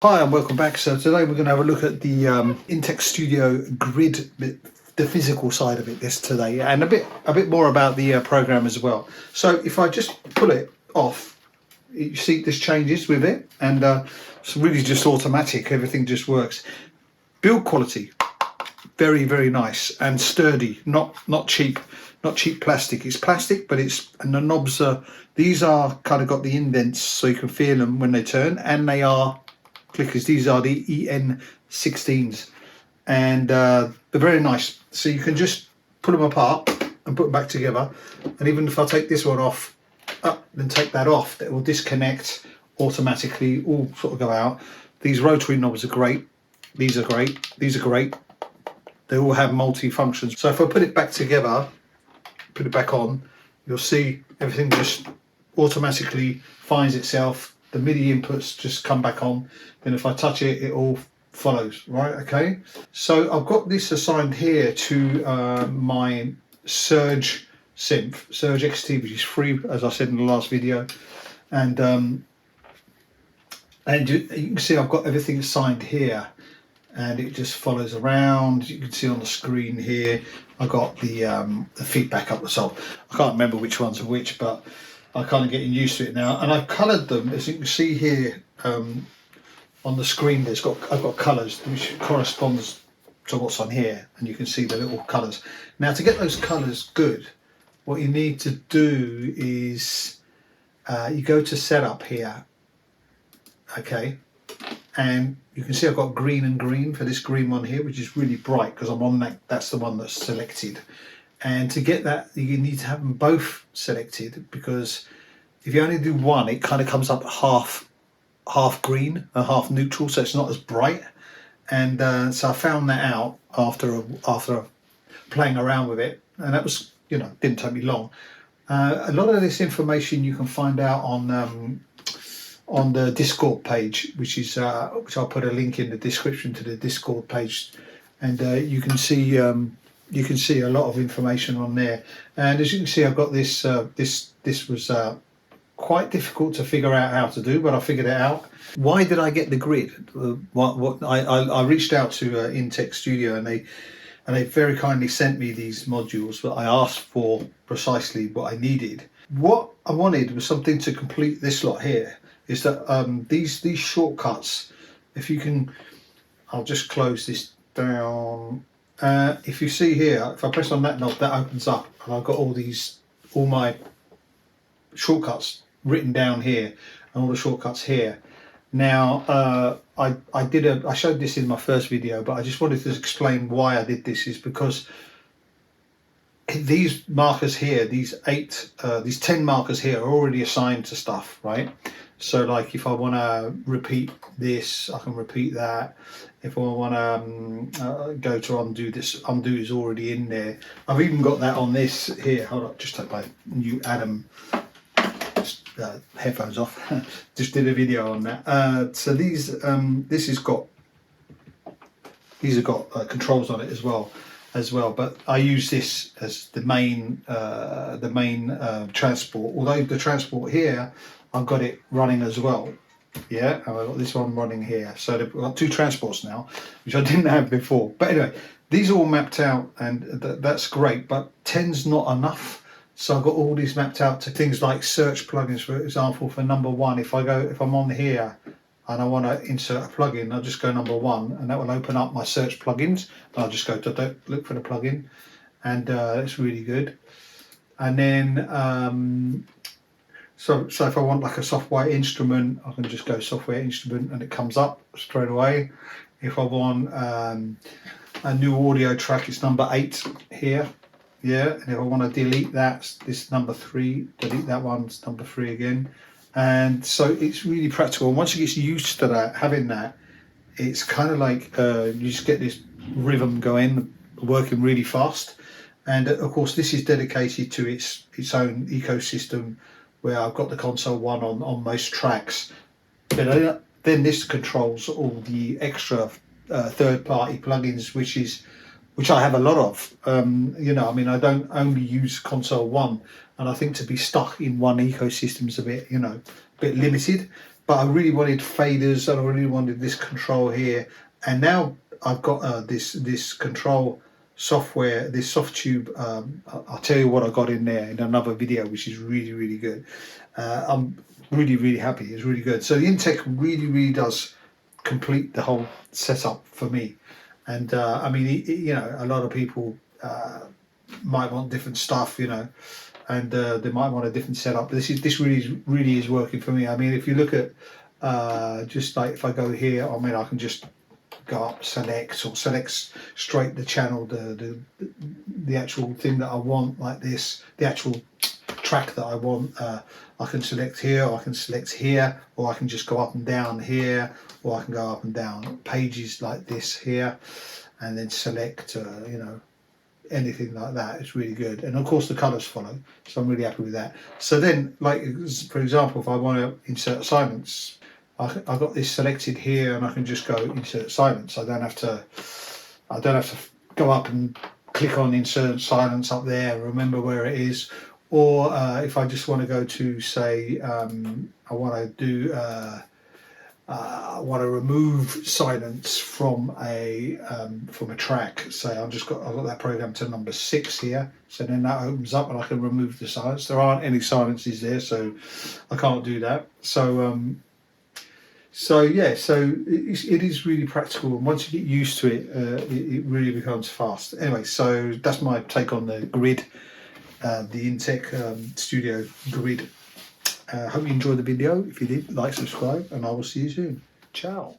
Hi and welcome back. So today we're going to have a look at the Intech Studio Grid, the physical side of it this today, and a bit more about the program as well. So if I just pull it off, you see this changes with it, and it's really just automatic. Everything just works. Build quality, very nice and sturdy. Not cheap, not cheap plastic. It's plastic, but and the knobs are, these are kind of got the indents so you can feel them when they turn, and they are clickers. These are the EN16s, and they're very nice. So you can just pull them apart and put them back together. And even if I take this one off, then take that off, it will disconnect automatically, all sort of go out. These rotary knobs are great. These are great. These are great. They all have multi-functions. So if I put it back together, put it back on, you'll see everything just automatically finds itself. The MIDI inputs just come back on. Then if I touch it, it all follows, right? Okay. So I've got this assigned here to my Surge synth, Surge XT, which is free, as I said in the last video. And you can see I've got everything assigned here, and it just follows around. You can see on the screen here, I got the feedback up the top. I can't remember which ones are which, but I'm kind of getting used to it now. And I've coloured them, as you can see here on the screen. I've got colours which corresponds to what's on here, and you can see the little colours. Now, to get those colours good, what you need to do is you go to setup here, okay, and you can see I've got green and green for this green one here, which is really bright because I'm on that. That's the one that's selected. And to get that, you need to have them both selected, because if you only do one, it kind of comes up half green and half neutral, so it's not as bright. And so I found that out after playing around with it, and that was, didn't take me long. A lot of this information you can find out on the Discord page, which I'll put a link in the description to the Discord page, and you can see a lot of information on there. And as you can see, I've got this. This was quite difficult to figure out how to do, but I figured it out. Why did I get the grid? I reached out to Intech Studio, and they very kindly sent me these modules, but I asked for precisely what I needed. What I wanted was something to complete this lot here. Is that these shortcuts? If you can, I'll just close this down. If you see here, if I press on that knob, that opens up, and I've got all my shortcuts written down here, and all the shortcuts here. Now, I showed this in my first video, but I just wanted to explain why I did this. Is because these markers here, these 10 markers here, are already assigned to stuff, right? So like if I want to repeat this, I can repeat that. If I want to go to undo, this undo is already in there. I've even got that on this here. Hold on, just take my new Adam headphones off. Just did a video on that. So these have got controls on it as well. But I use this as the main transport. Although the transport here, I've got it running as well. Yeah, and I've got this one running here. So I've got two transports now, which I didn't have before. But anyway, these are all mapped out, and that's great. But 10's not enough. So I've got all these mapped out to things like search plugins, for example. For number one, if I'm on here and I want to insert a plugin, I'll just go number one, and that will open up my search plugins. And I'll just go to look for the plugin, and that's really good. And then so if I want like a software instrument, I can just go software instrument, and it comes up straight away. If I want a new audio track, it's number 8 here. Yeah, and if I want to delete that, this number 3, delete that one, it's number 3 again. And so it's really practical. And once you get used to that, having that, it's kind of like you just get this rhythm going, working really fast. And of course, this is dedicated to its own ecosystem, where I've got the console one on most tracks. But then this controls all the extra third-party plugins, which I have a lot of. I mean, I don't only use console one, and I think to be stuck in one ecosystem is a bit limited. but I really wanted faders and I really wanted this control here. And now I've got this control software, this Softube. I'll tell you what I got in there in another video, which is really good. I'm really happy. It's really good. So the Intech really does complete the whole setup for me. And I mean, you know, a lot of people might want different stuff, you know, and they might want a different setup. But this really is working for me. I mean, if you look at just like if I go here, I mean, I can just go up, select, or select straight the channel, the actual thing that I want, like this, the actual track that I want. I can select here, or I can select here, or I can just go up and down here, or I can go up and down pages like this here, and then select, you know, anything like that. It's really good. And of course the colours follow, so I'm really happy with that. So then, like for example, if I want to insert silence, I've got this selected here, and I can just go insert silence. I don't have to go up and click on insert silence up there, remember where it is. Or if I just want to go to, say, I want to do I want to remove silence from a track. Say I've got that program to number 6 here. So then that opens up and I can remove the silence. There aren't any silences there, so I can't do that. So yeah, so it is really practical, and once you get used to it, it really becomes fast. Anyway, so that's my take on the grid, the Intech Studio Grid. Hope you enjoyed the video. If you did, like, subscribe, and I will see you soon. Ciao.